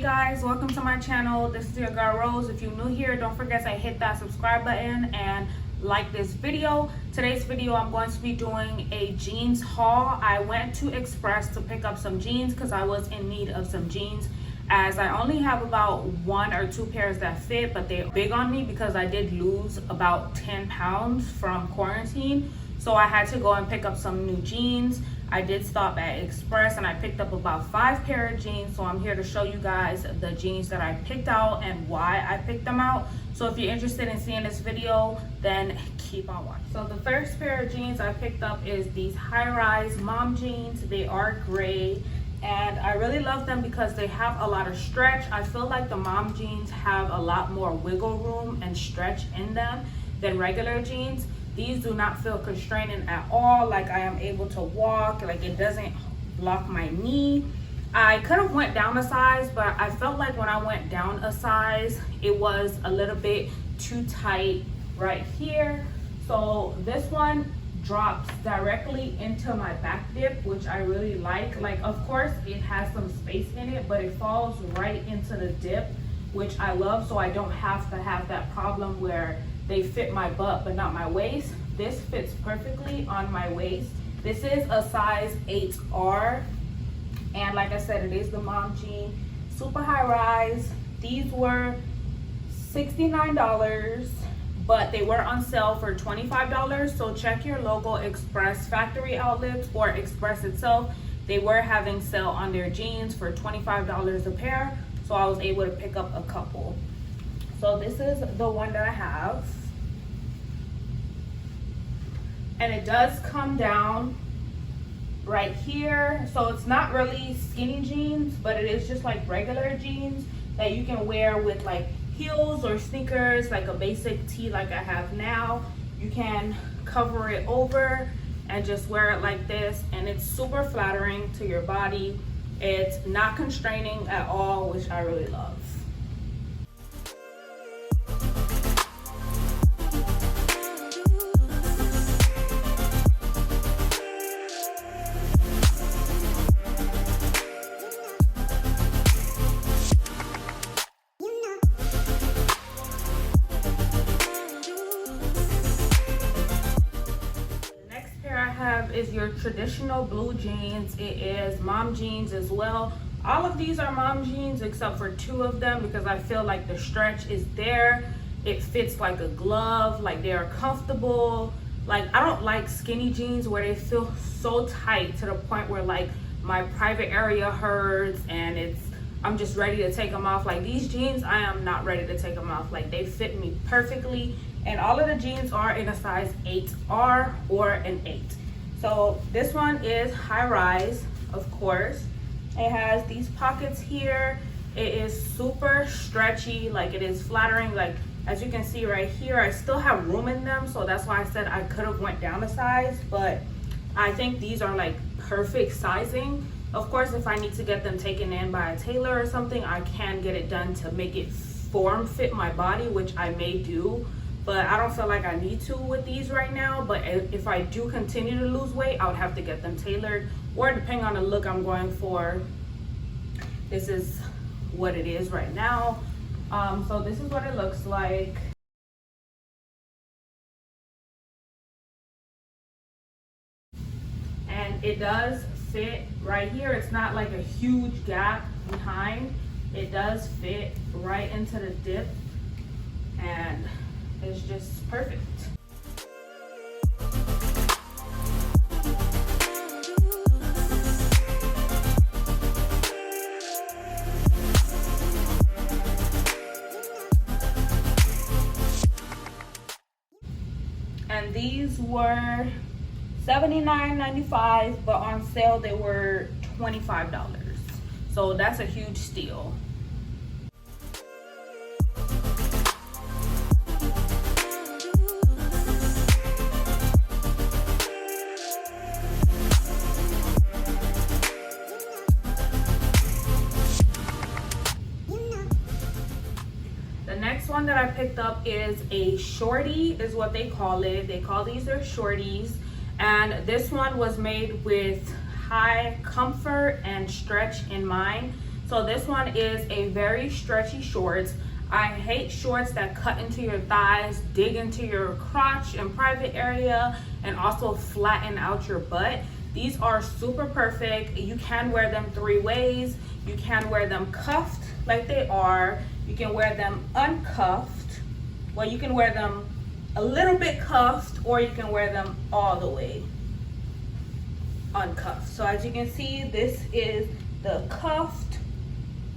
Hey guys, welcome to my channel. This is your girl Rose. If you're new here, don't forget to hit that subscribe button and like this video. Today's video I'm going to be doing a jeans haul. I went to Express to pick up some jeans because I was in need of some jeans, as I only have about 1 or 2 pairs that fit, but they're big on me because I did lose about 10 pounds from quarantine. So I had to go and pick up some new jeans. I did stop at Express and I picked up about 5 pair of jeans. So I'm here to show you guys the jeans that I picked out and why I picked them out. So if you're interested in seeing this video, then keep on watching. So the first pair of jeans I picked up is these high-rise mom jeans. They are gray and I really love them because they have a lot of stretch. I feel like the mom jeans have a lot more wiggle room and stretch in them than regular jeans. These do not feel constraining at all. Like, I am able to walk, like it doesn't block my knee. I could have went down a size, but I felt like when I went down a size, it was a little bit too tight right here. So this one drops directly into my back dip, which I really like. Like, of course it has some space in it, but it falls right into the dip, which I love, so I don't have to have that problem where they fit my butt but not my waist. This fits perfectly on my waist. This is a size 8R, and like I said, it is the mom jean, super high rise. These were $69, but they were on sale for $25. So check your local Express factory outlets or Express itself. They were having sale on their jeans for $25 a pair, so I was able to pick up a couple. So this is the one that I have, and it does come down right here. So it's not really skinny jeans, but it is just like regular jeans that you can wear with like heels or sneakers, like a basic tee like I have now. You can cover it over and just wear it like this, and it's super flattering to your body. It's not constraining at all, which I really love. Is your traditional blue jeans. It is mom jeans as well. All of these are mom jeans except for 2 of them, because I feel like the stretch is there. It fits like a glove, like they're comfortable. Like, I don't like skinny jeans where they feel so tight to the point where like my private area hurts and I'm just ready to take them off. Like, these jeans, I am not ready to take them off. Like, they fit me perfectly, and all of the jeans are in a size 8R or an 8. So this one is high rise, of course. It has these pockets here. It is super stretchy, like it is flattering. Like, as you can see right here, I still have room in them, so that's why I said I could have went down a size, but I think these are like perfect sizing. Of course, if I need to get them taken in by a tailor or something, I can get it done to make it form fit my body, which I may do. But I don't feel like I need to with these right now. But if I do continue to lose weight, I would have to get them tailored, or depending on the look I'm going for. This is what it is right now. So this is what it looks like. And it does fit right here. It's not like a huge gap behind. It does fit right into the dip, and it's just perfect. And these were $79.95, but on sale they were $25. So that's a huge steal. One that I picked up is a shorty, is what they call it. They call these their shorties, and this one was made with high comfort and stretch in mind. So this one is a very stretchy shorts. I hate shorts that cut into your thighs, dig into your crotch and private area, and also flatten out your butt. These are super perfect. You can wear them 3 ways. You can wear them cuffed like they are. You can wear them uncuffed. Well, you can wear them a little bit cuffed, or you can wear them all the way uncuffed. So as you can see, this is the cuffed,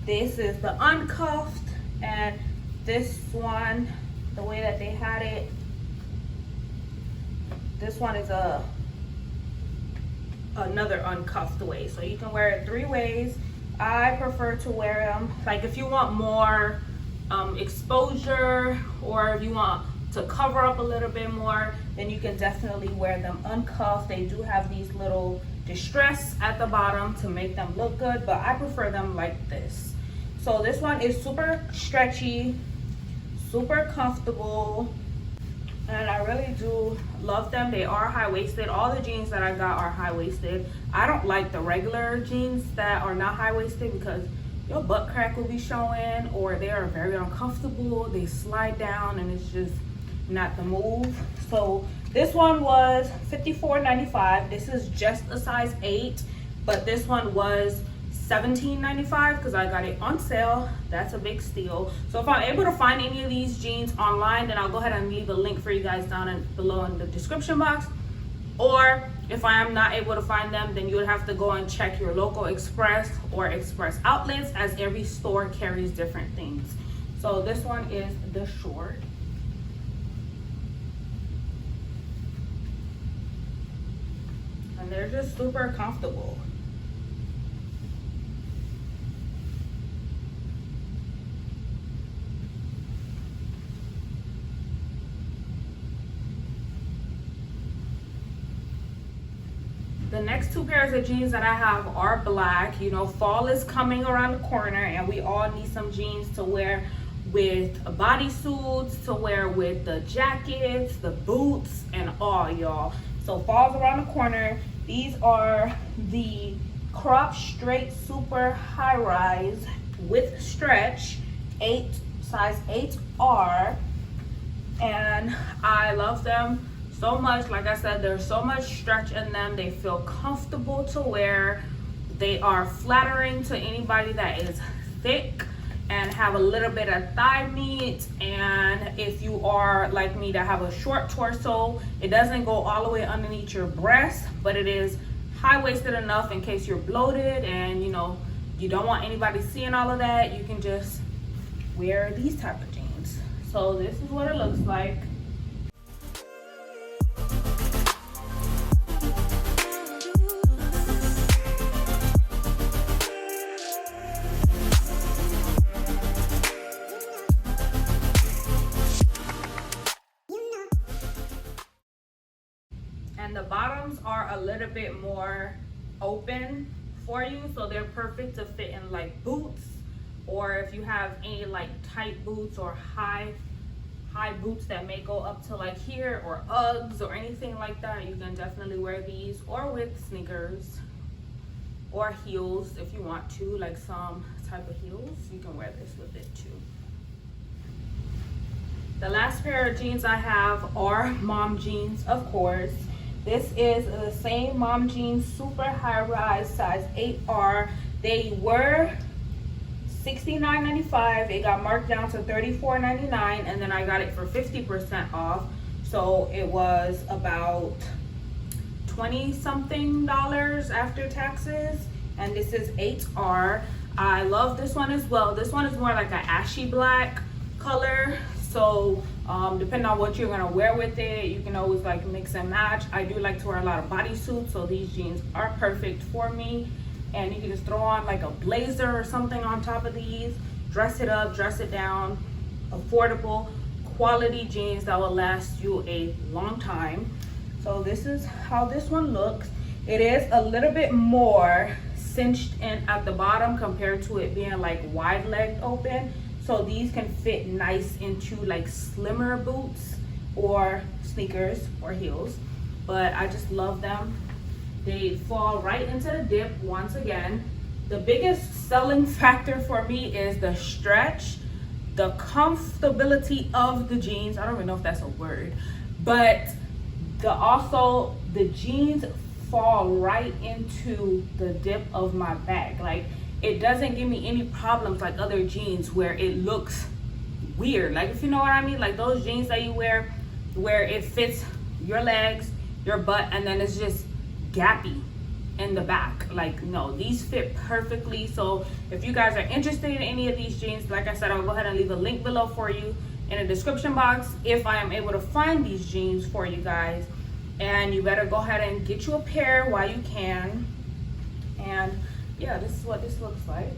this is the uncuffed, and this one, the way that they had it, this one is another uncuffed way. So you can wear it 3 ways. I prefer to wear them like if you want more exposure, or if you want to cover up a little bit more, then you can definitely wear them uncuffed. They do have these little distress at the bottom to make them look good, but I prefer them like this. So this one is super stretchy, super comfortable, and I really do love them. They are high-waisted. All the jeans that I got are high-waisted. I don't like the regular jeans that are not high-waisted because your butt crack will be showing, or they are very uncomfortable. They slide down and it's just not the move. So this one was $54.95. This is just a size 8, but this one was $17.95 because I got it on sale. That's a big steal. So if I'm able to find any of these jeans online, then I'll go ahead and leave a link for you guys down below in the description box. Or if I am not able to find them, then you would have to go and check your local express or express outlets, as every store carries different things. So this one is the short. And they're just super comfortable. The next 2 pairs of jeans that I have are black. You know, fall is coming around the corner and we all need some jeans to wear with bodysuits, to wear with the jackets, the boots, and all, y'all. So fall's around the corner. These are the crop straight super high rise with stretch, size 8R, and I love them so much. Like I said, there's so much stretch in them. They feel comfortable to wear. They are flattering to anybody that is thick and have a little bit of thigh meat. And if you are like me that have a short torso, it doesn't go all the way underneath your breast, but it is high-waisted enough in case you're bloated and you know you don't want anybody seeing all of that. You can just wear these type of jeans. So this is what it looks like. And the bottoms are a little bit more open for you, so they're perfect to fit in like boots, or if you have any like tight boots or high boots that may go up to like here, or Uggs or anything like that. You can definitely wear these, or with sneakers or heels if you want to, like some type of heels. You can wear this with it too. The last pair of jeans I have are mom jeans, of course. This is the same mom jeans, super high rise, size 8R. They were $69.95. It got marked down to $34.99, and then I got it for 50% off. So it was about $20-something after taxes. And this is 8R. I love this one as well. This one is more like an ashy black color. So depending on what you're gonna wear with it, you can always like mix and match. I do like to wear a lot of bodysuits, so these jeans are perfect for me. And you can just throw on like a blazer or something on top of these, dress it up, dress it down. Affordable, quality jeans that will last you a long time. So this is how this one looks. It is a little bit more cinched in at the bottom compared to it being like wide legged open. So these can fit nice into like slimmer boots or sneakers or heels. But I just love them. They fall right into the dip once again. the biggest selling factor for me is the stretch, the comfortability of the jeans. I don't even know if that's a word, but also the jeans fall right into the dip of my back. Like, it doesn't give me any problems like other jeans where it looks weird. Like, if you know what I mean, like those jeans that you wear where it fits your legs, your butt, and then it's just gappy in the back. Like, no, these fit perfectly. So if you guys are interested in any of these jeans, like I said, I'll go ahead and leave a link below for you in the description box if I am able to find these jeans for you guys. And you better go ahead and get you a pair while you can. And yeah, this is what this looks like.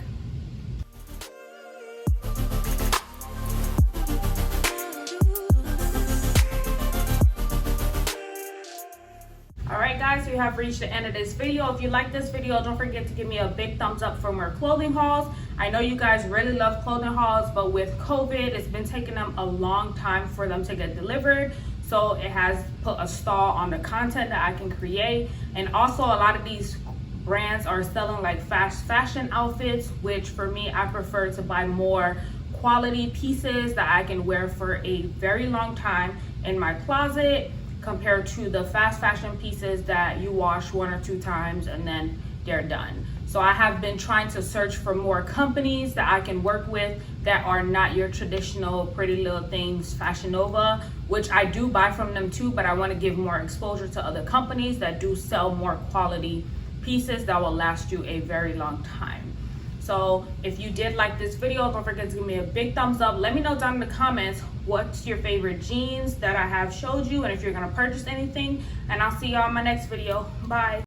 Alright guys, we have reached the end of this video. If you like this video, don't forget to give me a big thumbs up for more clothing hauls. I know you guys really love clothing hauls, but with COVID, it's been taking them a long time for them to get delivered. So it has put a stall on the content that I can create. And also a lot of these brands are selling like fast fashion outfits, which for me, I prefer to buy more quality pieces that I can wear for a very long time in my closet, compared to the fast fashion pieces that you wash 1 or 2 times and then they're done. So I have been trying to search for more companies that I can work with that are not your traditional Pretty Little Things, Fashion Nova, which I do buy from them too, but I want to give more exposure to other companies that do sell more quality pieces that will last you a very long time. So if you did like this video, don't forget to give me a big thumbs up. Let me know down in the comments what's your favorite jeans that I have showed you, and if you're gonna purchase anything, and I'll see y'all in my next video. Bye.